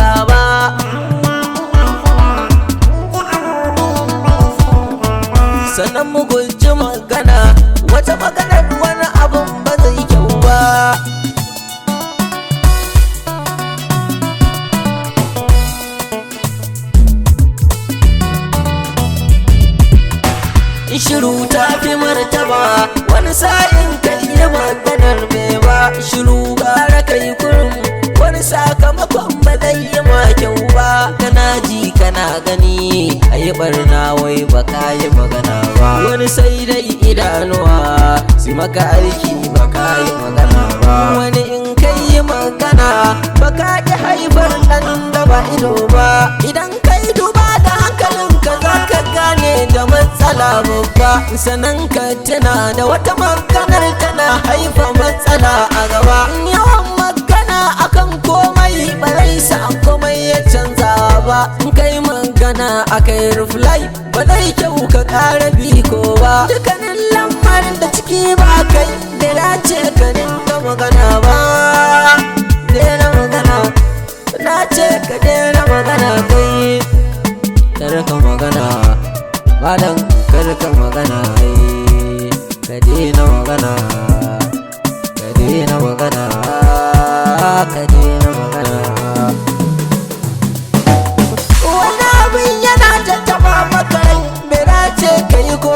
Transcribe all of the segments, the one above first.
ɗauka ba. Sannan mu guji magana wata maganar wani abun ba zai kyau ba. Shiru ta fi martaba wani sa'in kai yi maganar mai ba. Shiru gara kai kurum wani sakamakon ba zai yi ma kyau ba. Kana ji kana gani a yi barna wai ba ka yi magana ba. Wani sai dai idanuwa su maka aiki ba ka yi magana ba. Wani in kai yi magana ba ka ƙi haifar ɗan da ba ido ba. Idan kai duba da hankalinka za ka gane da matsala babba. Sannan ka tana da wata maganar tana haifa matsala a gaba. Yawan magana akan komai ba zai sa komai ya canza ba. In kai magana akai reply ba zai kyau ka ƙara biko ba. Dukkanin lamarin da ciki ba kai da dace ka dinga magana ba. Daina magana na ce ka daina magana kai. Karka magana malam, karka magana ka daina magana, ka daina magana, ka daina magana. Wani abin yana tattaba maka rai bai dace ka yi ko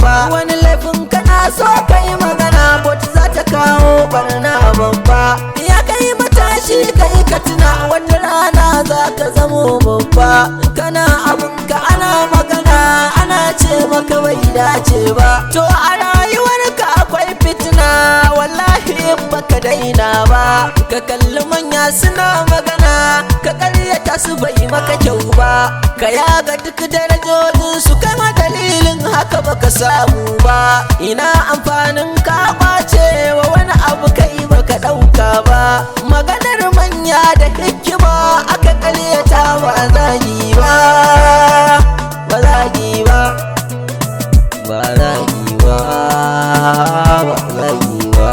ba. Wani laifin kana so ka yi magana but za ta kawo barna babba. Ya kai matashi ka yi ka tuna wata rana za ka zamo babba. Kana abinka ana magana ana ce maka bai dace ba. To a rayuwarka akwai fitina wallahi in baka daina ba. Ka kalli manya suna magana ka karyata su bai maka kyau ba. Ka yaga duk darajojin su kai ma dalilin haka baka samu ba. Ina amfanin ka ɓace wa wani abu kai baka ɗauka ba. Maganar manya da hikima aka karyata ba zagi ba. Ba zagi ba, ba zagi ba, ba zagi ba.